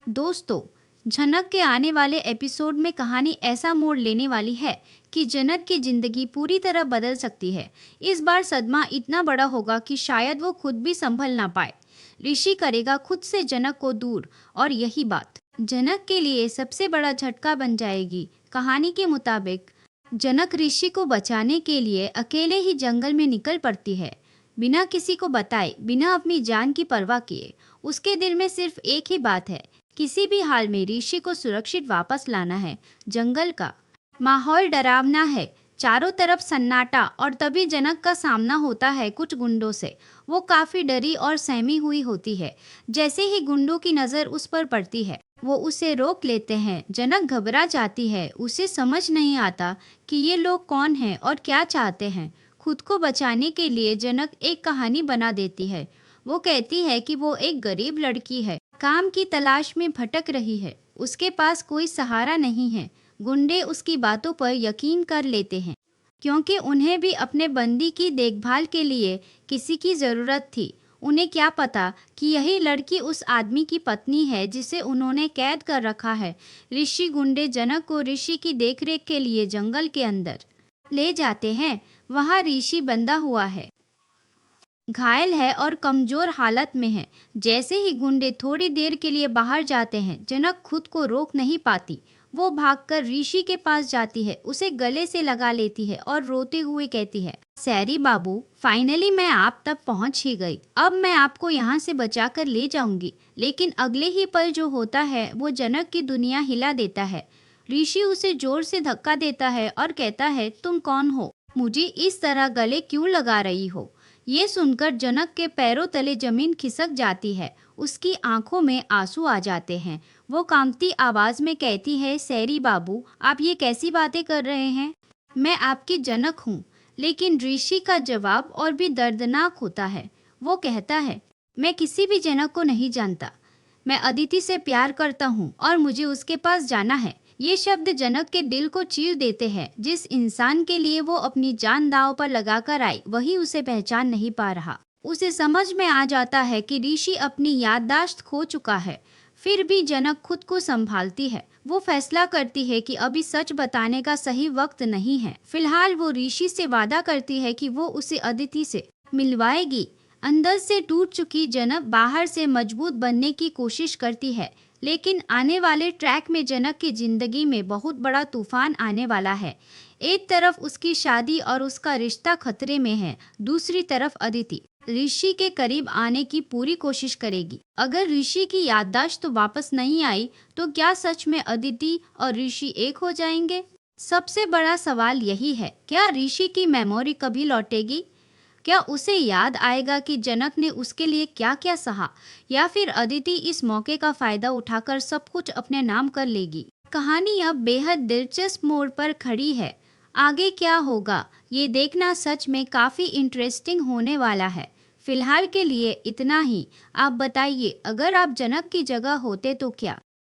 दोस्तों, जनक के आने वाले एपिसोड में कहानी ऐसा मोड़ लेने वाली है कि जनक की जिंदगी पूरी तरह बदल सकती है। इस बार सदमा इतना बड़ा होगा कि शायद वो खुद भी संभल ना पाए। ऋषि करेगा खुद से जनक को दूर, और यही बात जनक के लिए सबसे बड़ा झटका बन जाएगी। कहानी के मुताबिक जनक ऋषि को बचाने के लिए अकेले ही जंगल में निकल पड़ती है, बिना किसी को बताए, बिना अपनी जान की परवाह किए। उसके दिल में सिर्फ एक ही बात है, किसी भी हाल में ऋषि को सुरक्षित वापस लाना है। जंगल का माहौल डरावना है, चारों तरफ सन्नाटा, और तभी जनक का सामना होता है कुछ गुंडों से। वो काफी डरी और सहमी हुई होती है। जैसे ही गुंडों की नजर उस पर पड़ती है, वो उसे रोक लेते हैं। जनक घबरा जाती है, उसे समझ नहीं आता कि ये लोग कौन हैं और क्या चाहते हैं। खुद को बचाने के लिए जनक एक कहानी बना देती है। वो कहती है कि वो एक गरीब लड़की है, काम की तलाश में भटक रही है, उसके पास कोई सहारा नहीं है। गुंडे उसकी बातों पर यकीन कर लेते हैं, क्योंकि उन्हें भी अपने बंदी की देखभाल के लिए किसी की जरूरत थी। उन्हें क्या पता कि यही लड़की उस आदमी की पत्नी है जिसे उन्होंने कैद कर रखा है। ऋषि गुंडे जनक को ऋषि की देखरेख के लिए जंगल के अंदर ले जाते हैं। वहाँ ऋषि बंधा हुआ है, घायल है और कमजोर हालत में है। जैसे ही गुंडे थोड़ी देर के लिए बाहर जाते हैं, जनक खुद को रोक नहीं पाती। वो भागकर ऋषि के पास जाती है, उसे गले से लगा लेती है और रोते हुए कहती है, सैरी बाबू, फाइनली मैं आप तक पहुंच ही गई। अब मैं आपको यहाँ से बचा कर ले जाऊंगी। लेकिन अगले ही पल जो होता है वो जनक की दुनिया हिला देता है। ऋषि उसे जोर से धक्का देता है और कहता है, तुम कौन हो? मुझे इस तरह गले क्यों लगा रही हो? ये सुनकर जनक के पैरों तले जमीन खिसक जाती है। उसकी आंखों में आंसू आ जाते हैं। वो कांपती आवाज में कहती है, सैरी बाबू, आप ये कैसी बातें कर रहे हैं? मैं आपकी जनक हूँ। लेकिन ऋषि का जवाब और भी दर्दनाक होता है। वो कहता है, मैं किसी भी जनक को नहीं जानता। मैं अदिति से प्यार करता हूँ और मुझे उसके पास जाना है। ये शब्द जनक के दिल को चीर देते हैं। जिस इंसान के लिए वो अपनी जान दांव पर लगाकर आई, वही उसे पहचान नहीं पा रहा। उसे समझ में आ जाता है कि ऋषि अपनी याददाश्त खो चुका है। फिर भी जनक खुद को संभालती है। वो फैसला करती है कि अभी सच बताने का सही वक्त नहीं है। फिलहाल वो ऋषि से वादा करती है कि वो उसे अदिति से मिलवाएगी। अंदर से टूट चुकी जनक बाहर से मजबूत बनने की कोशिश करती है। लेकिन आने वाले ट्रैक में जनक की जिंदगी में बहुत बड़ा तूफान आने वाला है। एक तरफ उसकी शादी और उसका रिश्ता खतरे में है, दूसरी तरफ अदिति ऋषि के करीब आने की पूरी कोशिश करेगी। अगर ऋषि की याददाश्त तो वापस नहीं आई, तो क्या सच में अदिति और ऋषि एक हो जाएंगे? सबसे बड़ा सवाल यही है, क्या ऋषि की मेमोरी कभी लौटेगी? क्या उसे याद आएगा कि जनक ने उसके लिए क्या क्या सहा, या फिर अदिति इस मौके का फायदा उठाकर सब कुछ अपने नाम कर लेगी? कहानी अब बेहद दिलचस्प मोड़ पर खड़ी है। आगे क्या होगा, ये देखना सच में काफी इंटरेस्टिंग होने वाला है। फिलहाल के लिए इतना ही। आप बताइए, अगर आप जनक की जगह होते तो क्या